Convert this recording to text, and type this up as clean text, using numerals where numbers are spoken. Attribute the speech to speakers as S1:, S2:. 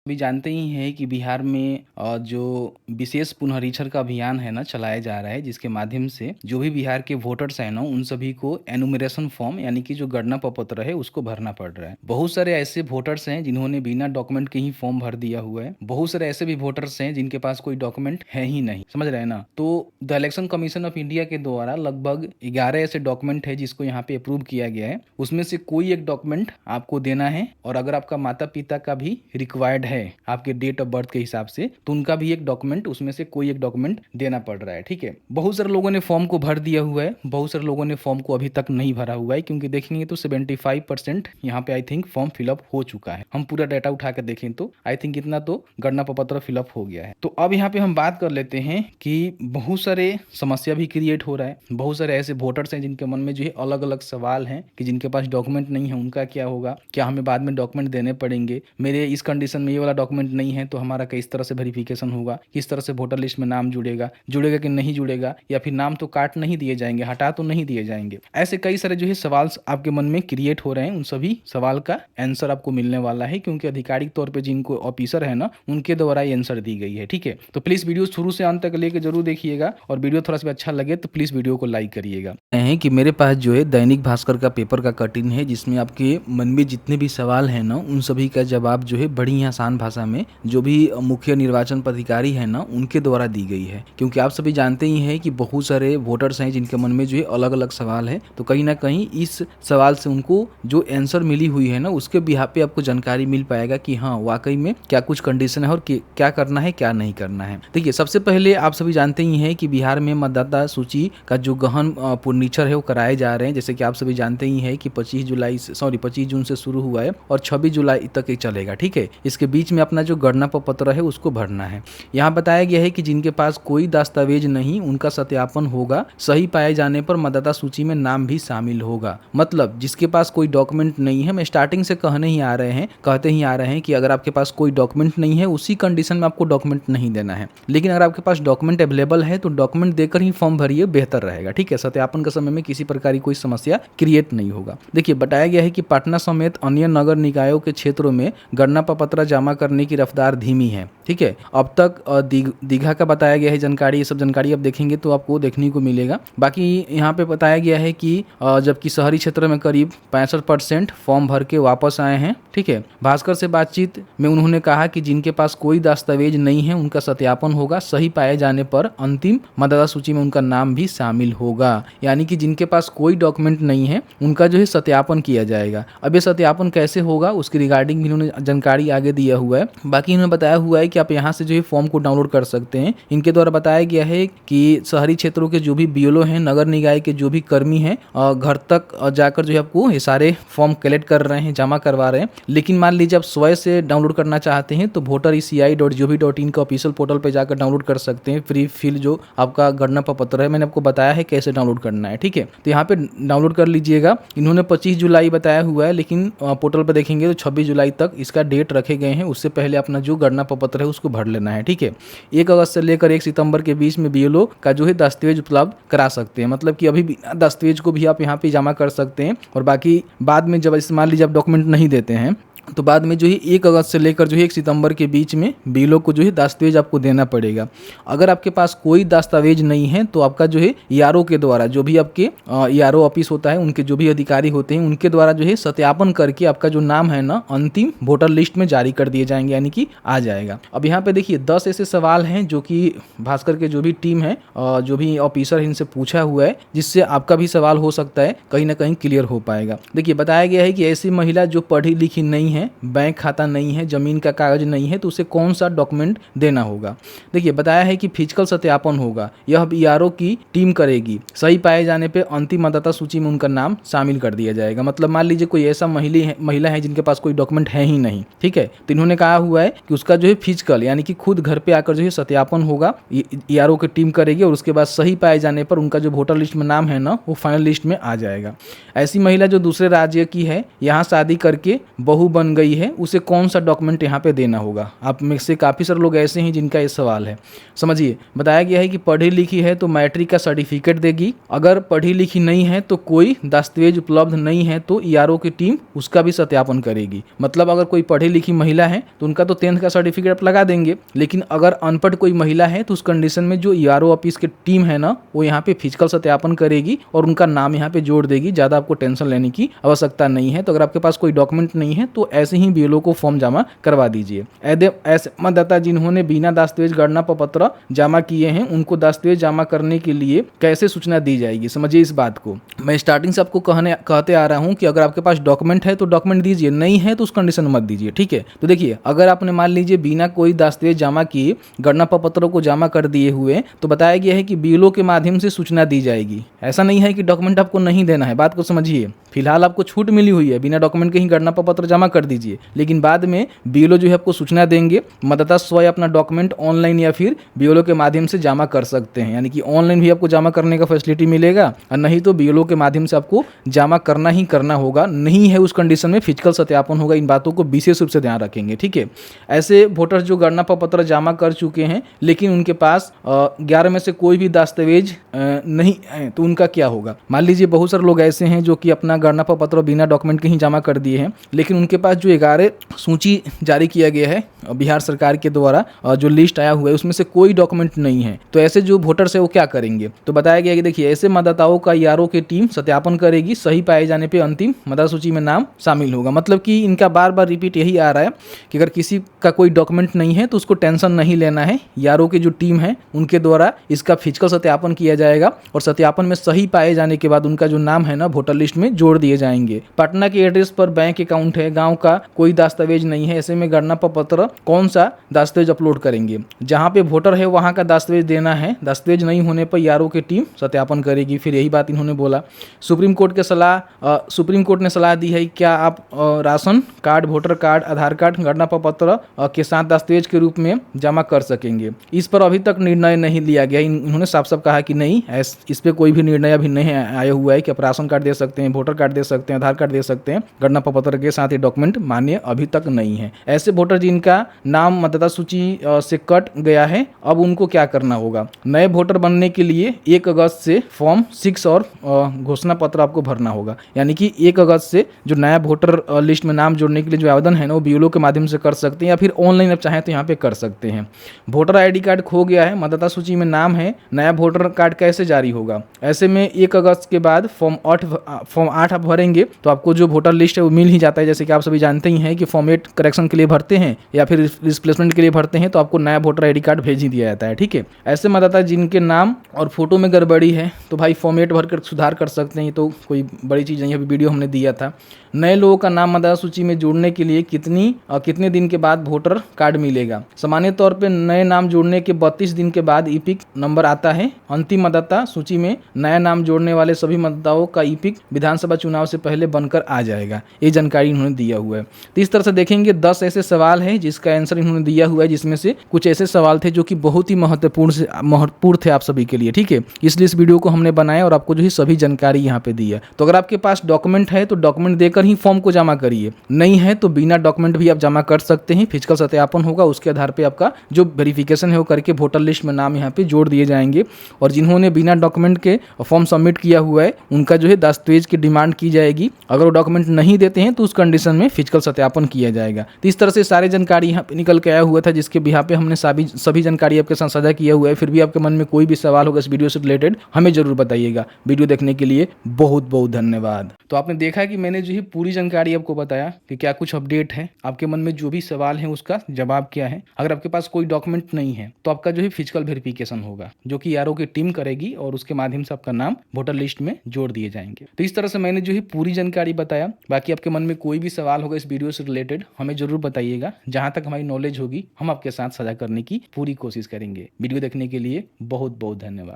S1: अभी जानते ही हैं कि बिहार में जो विशेष पुनरीक्षण का अभियान है ना चलाया जा रहा है, जिसके माध्यम से जो भी बिहार के वोटर्स हैं ना उन सभी को एनुमरेशन फॉर्म यानी कि जो गणना प्रपत्र है उसको भरना पड़ रहा है। बहुत सारे ऐसे वोटर्स हैं जिन्होंने बिना डॉक्यूमेंट के ही फॉर्म भर दिया हुआ है। बहुत सारे ऐसे भी वोटर्स हैं जिनके पास कोई डॉक्यूमेंट है ही नहीं, समझ रहे हैं ना। तो the election commission of India के द्वारा लगभग 11 ऐसे डॉक्यूमेंट है जिसको यहाँ पे अप्रूव किया गया है। उसमें से कोई एक डॉक्यूमेंट आपको देना है, और अगर आपका माता पिता का भी रिक्वायर्ड है आपके डेट ऑफ बर्थ के हिसाब से, तो उनका भी एक डॉक्यूमेंट, उसमें से कोई एक डॉक्यूमेंट देना पड़ रहा है। ठीक है, बहुत सारे लोगों ने फॉर्म को भर दिया हुआ है, बहुत सारे लोगों ने फॉर्म को अभी तक नहीं भरा हुआ है, क्योंकि देखेंगे तो 75% यहाँ पे आई थिंक फॉर्म फिलअप हो चुका है। हम पूरा डाटा उठा कर देखें तो आई थिंक इतना तो गणना प्रपत्र फिलअप हो गया है। तो अब यहाँ पे हम बात कर लेते हैं कि बहुत सारे समस्या भी क्रिएट हो रहा है। बहुत सारे ऐसे वोटर्स हैं जिनके मन में जो है अलग अलग सवाल हैं कि जिनके पास डॉक्यूमेंट नहीं है उनका क्या होगा, क्या हमें बाद में डॉक्यूमेंट देने पड़ेंगे, मेरे इस कंडीशन में ये वाला डॉक्यूमेंट नहीं है तो हमारा किस तरह से वेरिफिकेशन होगा, किस तरह से वोटर लिस्ट में नाम जुड़ेगा कि नहीं जुड़ेगा, या फिर नाम तो काट नहीं दिए जाएंगे, हटा तो नहीं दिए जाएंगे। ऐसे कई सारे जो है सवाल आपके मन में क्रिएट हो रहे हैं। उन सभी सवाल का आंसर आपको मिलने वाला है, क्योंकि आधिकारिक तौर पर जिनको ऑफिसर है ना उनके द्वारा ये आंसर दी गई है। ठीक है, तो प्लीज वीडियो शुरू से अंत तक लेकर जरूर देखिएगा, और वीडियो थोड़ा सा अच्छा लगे तो प्लीज वीडियो को लाइक करिएगा। है कि मेरे पास जो है दैनिक भास्कर का पेपर का कटिंग है, जिसमें आपके मन में जितने भी सवाल हैं ना उन सभी का जवाब जो है बड़ी आसान भाषा में जो भी मुख्य निर्वाचन पदाधिकारी है ना उनके द्वारा दी गई है। क्योंकि आप सभी जानते ही हैं कि बहुत सारे वोटर्स हैं जिनके मन में जो है अलग अलग सवाल है, तो कहीं ना कहीं इस सवाल से उनको जो आंसर मिली हुई है ना उसके बिहाफ पे आपको जानकारी मिल पाएगा कि हाँ वाकई में क्या कुछ कंडीशन है और क्या करना है क्या नहीं करना है। देखिए, सबसे पहले आप सभी जानते ही हैं कि बिहार में मतदाता सूची का जो गहन पुनरीक्षण है वो कराए जा रहे हैं। जैसे कि आप सभी जानते ही हैं कि 25 जून से शुरू हुआ है और 26 जुलाई तक ही चलेगा। ठीक है, इसके बीच में अपना जो गणना प्रपत्र है उसको भरना है। यहाँ बताया गया है कि जिनके पास कोई दस्तावेज नहीं उनका सत्यापन होगा, सही पाए जाने पर मतदाता सूची में नाम भी शामिल होगा। मतलब जिसके पास कोई डॉक्यूमेंट नहीं है, मैं स्टार्टिंग से कहते ही आ रहे हैं कि अगर आपके पास कोई डॉक्यूमेंट नहीं है उसी कंडीशन में आपको डॉक्यूमेंट नहीं देना है। लेकिन अगर आपके पास डॉक्यूमेंट अवेलेबल है तो डॉक्यूमेंट देकर ही फॉर्म भरिए, बेहतर रहेगा। ठीक है, सत्यापन के समय में किसी प्रकार की कोई समस्या क्रिएट नहीं होगा। देखिए, बताया गया है कि पटना समेत अन्य नगर निकायों के क्षेत्रों में गणना प्रपत्र जमा करने की रफ्तार धीमी है। ठीक है, अब तक दीघा का बताया गया है जानकारी, ये सब जानकारी आप देखेंगे तो आपको देखने को मिलेगा। बाकी यहाँ पे बताया गया है कि जबकि शहरी क्षेत्र में करीब 65% फॉर्म भर के वापस आए हैं। ठीक है, भास्कर से बातचीत में उन्होंने कहा कि जिनके पास कोई दस्तावेज नहीं है उनका सत्यापन होगा, सही पाए जाने पर अंतिम मतदाता सूची में उनका नाम भी शामिल होगा। यानी कि जिनके पास कोई डॉक्यूमेंट नहीं है उनका जो है सत्यापन किया जाएगा। अब ये सत्यापन कैसे होगा उसकी रिगार्डिंग भी उन्होंने जानकारी आगे दिया हुआ है। बाकी इन्होंने बताया हुआ है कि आप यहाँ से जो है फॉर्म को डाउनलोड कर सकते हैं। इनके द्वारा बताया गया है कि शहरी क्षेत्रों के जो भी बीएलओ हैं, नगर निकाय के जो भी कर्मी हैं, घर तक जाकर जो है आपको ये सारे फॉर्म कलेक्ट कर रहे हैं, जमा करवा रहे हैं। लेकिन मान लीजिए आप स्वयं से डाउनलोड करना चाहते हैं तो voter.eci.gov.in का ऑफिशियल पोर्टल पर जाकर डाउनलोड कर सकते हैं। फ्री फिल जो आपका गणना प्रपत्र है, मैंने आपको बताया है कैसे डाउनलोड करना है। ठीक है, तो यहाँ पे डाउनलोड कर लीजिएगा। इन्होंने 25 जुलाई बताया हुआ है, लेकिन पोर्टल पर देखेंगे तो 26 जुलाई तक इसका डेट रखे गए हैं। उससे पहले अपना जो गणना प्रपत्र है उसको भर लेना है। ठीक है, 1 अगस्त से लेकर 1 सितंबर के बीच में बीएलओ का जो है दस्तावेज उपलब्ध करा सकते हैं। मतलब कि अभी बिना दस्तावेज को भी आप यहाँ पे जमा कर सकते हैं, और बाकी बाद में जब मान लीजिए आप डॉक्यूमेंट नहीं देते हैं तो बाद में जो है 1 अगस्त से लेकर जो है 1 सितंबर के बीच में बीएलओ को जो है दस्तावेज आपको देना पड़ेगा। अगर आपके पास कोई दस्तावेज नहीं है तो आपका जो है ईआरओ के द्वारा, जो भी आपके ईआरओ ऑफिस होता है उनके जो भी अधिकारी होते हैं उनके द्वारा जो है सत्यापन करके आपका जो नाम है ना अंतिम वोटर लिस्ट में जारी कर दिए जाएंगे, यानी कि आ जाएगा। अब यहाँ पे देखिए 10 ऐसे सवाल हैं जो कि भास्कर के जो भी टीम है, जो भी ऑफिसर है, इनसे पूछा हुआ है, जिससे आपका भी सवाल हो सकता है कहीं ना कहीं क्लियर हो पाएगा। देखिए, बताया गया है कि ऐसी महिला जो पढ़ी लिखी नहीं है, बैंक खाता नहीं है, जमीन का कागज नहीं है, तो उसे कौन सा डॉक्यूमेंट देना होगा। देखिए, बताया है कि फिजिकल सत्यापन होगा, यह ईआरओ की टीम करेगी, सही पाए जाने पे अंतिम मतदाता सूची में उनका नाम शामिल कर दिया जाएगा। मतलब मान लीजिए कोई ऐसा महिला है जिनके पास कोई डॉक्यूमेंट है ही नहीं। ठीक है, तो इन्होंने कहा हुआ है कि उसका जो है फिजिकल यानी कि खुद घर पे आकर जो है सत्यापन होगा, ईआरओ की टीम करेगी, और उसके बाद सही पाए जाने पर उनका जो वोटर लिस्ट में नाम है ना वो फाइनल लिस्ट में आ जाएगा। ऐसी महिला जो दूसरे राज्य की है, यहाँ शादी करके बहू बन बन गई है उसे कौन सा डॉक्यूमेंट यहाँ पे देना होगा। आप में से काफ़ी सारे लोग ऐसे हैं जिनका ये सवाल है। समझिए, बताया गया है कि पढ़ी लिखी है तो मैट्रिक का सर्टिफिकेट देगी, अगर पढ़ी लिखी नहीं है तो कोई दस्तावेज उपलब्ध नहीं है तो ईआरओ की टीम उसका भी सत्यापन करेगी। मतलब अगर कोई पढ़ी लिखी महिला है तो उनका तो 10th का सर्टिफिकेट आप लगा देंगे, लेकिन अगर अनपढ़ कोई महिला है तो उस कंडीशन में जो ईआरओ ऑफिस की टीम है ना, वो यहाँ पे फिजिकल सत्यापन करेगी और उनका नाम यहाँ पे जोड़ देगी। ज़्यादा आपको टेंशन लेने की आवश्यकता नहीं है। तो अगर आपके पास कोई डॉक्यूमेंट नहीं है तो ऐसे ही बीएलओ को फॉर्म जमा करवा दीजिए। ऐसे मतदाता जिन्होंने बिना दस्तावेज गणना प्रपत्र जमा किए हैं उनको दस्तावेज जमा करने के लिए कैसे सूचना दी जाएगी, समझिए इस बात को। मैं स्टार्टिंग से आपको कहते आ रहा हूँ कि अगर आपके पास डॉक्यूमेंट है तो डॉक्यूमेंट दीजिए, नहीं है तो उस कंडीशन में मत दीजिए, ठीक है। तो देखिए, अगर आपने मान लीजिए बिना कोई दस्तावेज जमा किए गणना प्रपत्रों को जमा कर दिए हुए, तो बताया गया है कि बीएलओ के माध्यम से सूचना दी जाएगी। ऐसा नहीं है कि डॉक्यूमेंट आपको नहीं देना है, बात को समझिए। फिलहाल आपको छूट मिली हुई है, बिना डॉक्यूमेंट के ही गणना प्रपत्र जमा कर दीजिए, लेकिन बाद में बीएलओ जो है आपको सूचना देंगे। मतदाता स्वयं अपना डॉक्यूमेंट ऑनलाइन या फिर बीएलओ के माध्यम से जमा कर सकते हैं, यानी कि ऑनलाइन भी आपको जमा करने का फैसिलिटी मिलेगा और नहीं तो बीएलओ के माध्यम से आपको जमा करना ही करना होगा। नहीं है उस कंडीशन में फिजिकल सत्यापन होगा। इन बातों को विशेष रूप से ध्यान रखेंगे, ठीक है। ऐसे वोटर्स जो गणना प्रपत्र जमा कर चुके हैं लेकिन उनके पास 11 में से कोई भी दस्तावेज नहीं है तो उनका क्या होगा। मान लीजिए बहुत सारे लोग ऐसे हैं जो कि अपना गणना प्रपत्र बिना डॉक्यूमेंट के ही जमा कर दिए हैं, लेकिन उनके पास जो 11 सूची जारी किया गया है बिहार सरकार के द्वारा, जो लिस्ट आया हुआ है उसमें से कोई डॉक्यूमेंट नहीं है। तो ऐसे जो वोटर्स है वो क्या करेंगे। तो बताया गया कि देखिए, ऐसे मतदाताओं का ईआरओ की टीम सत्यापन करेगी, सही पाए जाने पे अंतिम मतदाता सूची में नाम शामिल होगा। मतलब कि इनका बार बार रिपीट यही आ रहा है कि अगर किसी का कोई डॉक्यूमेंट नहीं है तो उसको टेंशन नहीं लेना है। ईआरओ की जो टीम है उनके द्वारा इसका फिजिकल सत्यापन किया जाएगा और सत्यापन में सही पाए जाने के बाद उनका जो नाम है ना वोटर लिस्ट में जोड़ दिए जाएंगे। पटना के एड्रेस पर बैंक अकाउंट है, गांव का कोई दस्तावेज नहीं है, ऐसे में गणना प्रपत्र कौन सा दस्तावेज अपलोड करेंगे। जहां पे वोटर है वहां का दस्तावेज देना है, दस्तावेज नहीं होने पर ईआरओ की टीम सत्यापन करेगी। फिर यही बात इन्होंने बोला। सुप्रीम कोर्ट ने सलाह दी है क्या आप राशन कार्ड, वोटर कार्ड, आधार कार्ड गणना प्रपत्र के साथ दस्तावेज के रूप में जमा कर सकेंगे। इस पर अभी तक निर्णय नहीं लिया गया। इन्होंने साफ साफ कहा कि नहीं, इस पे कोई भी निर्णय अभी नहीं आया हुआ है कि आप राशन कार्ड दे सकते हैं, वोटर कार्ड दे सकते हैं, आधार कार्ड दे सकते हैं, गणना प्रपत्र के साथ ये डॉक्यूमेंट मान्य अभी तक नहीं है। ऐसे वोटर जिनका नाम मतदाता सूची से कट गया है, अब उनको क्या करना होगा। नए वोटर बनने के लिए 1 अगस्त से फॉर्म 6 और घोषणा पत्र आपको भरना होगा। यानी कि 1 अगस्त से जो नया वोटर लिस्ट में नाम जोड़ने के लिए जो आवेदन है ना वो बीएलओ के माध्यम से कर सकते हैं या फिर ऑनलाइन आप चाहें तो यहाँ पे कर सकते हैं। वोटर आईडी कार्ड खो गया है, मतदाता सूची में नाम है, नया वोटर कार्ड कैसे जारी होगा। ऐसे में 1 अगस्त के बाद फॉर्म 8 आप भरेंगे तो आपको जो वोटर लिस्ट है वो मिल ही जाता है। जैसे कि आप सभी जानते ही हैं कि फॉर्म 8 करेक्शन के लिए भरते हैं या फिर रिप्लेसमेंट के लिए भरते हैं तो आपको नया वोटर आईडी कार्ड भेज ही दिया जाता है, ठीक है। ऐसे मतदाता जिनके नाम और फोटो में गड़बड़ी है तो भाई फॉर्म 8 भर कर सुधार कर सकते हैं, तो कोई बड़ी चीज़ नहीं है। अभी वीडियो हमने दिया था। नए लोगों का नाम मतदाता सूची में जोड़ने के लिए कितने दिन के बाद वोटर कार्ड मिलेगा। सामान्य तौर पे नए नाम जोड़ने के 32 दिन के बाद ईपिक नंबर आता है। अंतिम मतदाता सूची में नया नाम जोड़ने वाले सभी मतदाताओं का ईपिक विधानसभा चुनाव से पहले बनकर आ जाएगा। ये जानकारी इन्होंने दिया हुआ है। तो इस तरह से देखेंगे 10 ऐसे सवाल है जिसका आंसर इन्होंने दिया हुआ है, जिसमें से कुछ ऐसे सवाल थे जो कि बहुत ही महत्वपूर्ण थे आप सभी के लिए, ठीक है। इसलिए इस वीडियो को हमने बनाया और आपको जो है सभी जानकारी यहाँ पे दी है। तो अगर आपके पास डॉक्यूमेंट है तो डॉक्यूमेंट देकर ही फॉर्म को जमा करिए, नहीं है तो बिना डॉक्यूमेंट भी आप जमा कर सकते हैं। फिजिकल सत्यापन होगा, उसके आधार पे आपका जो वेरिफिकेशन है वो करके वोटर लिस्ट में नाम यहाँ पे जोड़ दिए जाएंगे। और जिन्होंने बिना डॉक्यूमेंट के फॉर्म सबमिट किया हुआ है उनका जो है दस्तावेज की डिमांड की जाएगी। अगर वो डॉक्यूमेंट नहीं देते हैं तो उस कंडीशन में फिजिकल सत्यापन किया जाएगा। तो इस तरह से सारी जानकारी यहाँ पे निकल के आया हुआ था, जिसके बिहार पे हमने सभी जानकारी आपके साथ साझा किया हुआ है। फिर भी आपके मन में कोई भी सवाल होगा इस वीडियो से रिलेटेड हमें जरूर बताइएगा। वीडियो देखने के लिए बहुत बहुत धन्यवाद। तो आपने देखा कि मैंने जो है पूरी जानकारी आपको बताया कि क्या कुछ अपडेट है, आपके मन में जो भी सवाल है उसका जवाब क्या है। अगर आपके पास कोई डॉक्यूमेंट नहीं है तो आपका जो है फिजिकल वेरिफिकेशन होगा, जो कि ईआरओ की टीम करेगी और उसके माध्यम से आपका नाम वोटर लिस्ट में जोड़ दिए जाएंगे। तो इस तरह से मैंने जो है पूरी जानकारी बताया। बाकी आपके मन में कोई भी सवाल होगा इस वीडियो से रिलेटेड हमें जरूर बताइएगा। जहां तक हमारी नॉलेज होगी हम आपके साथ साझा करने की पूरी कोशिश करेंगे। वीडियो देखने के लिए बहुत बहुत धन्यवाद।